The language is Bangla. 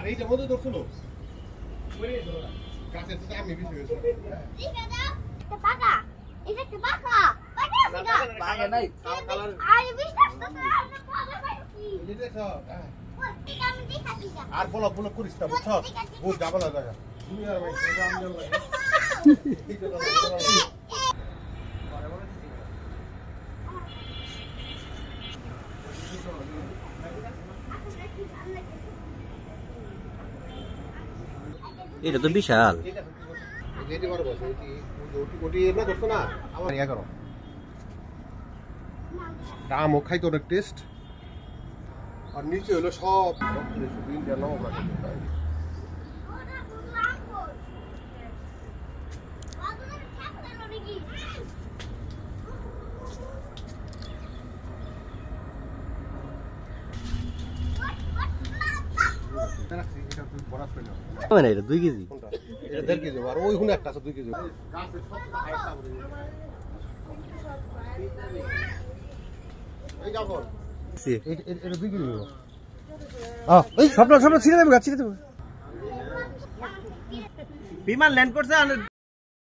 আর এই যে মধ্যে ধরছিল গাছের সাথে আমি বেশি হয়েছে পাকা এটা কি পাকা পাকা আছে না পাকা নাই কালার আই বিশ্বাস তো আমরা পাকা পাইছি এই দেখো ঠিক আমি দেখাচ্ছি আর বলা বলা করিস না বুঝছ ও যাবে না জায়গা তুমি আর ভাই এটা আমি জানলাম ঠিক আছে এটা তো বিশাল যেটি বড় বসে এটি ওটি এমনি করছো না আমার ইয়া করো আমও খাইতে অনেক টেস্ট আর নিচে হলো সব ইন্ডিয়ান নমক মানে এটা 2 কেজি এটা 1.5 কেজি আর ওই হুনে একটা আছে 2 কেজি এই যাবো এটা 2 কেজি এই স্বপ্ন ছিঁড়ে দেবো ছিঁড়ে দেবো বিমান ল্যান্ড করছে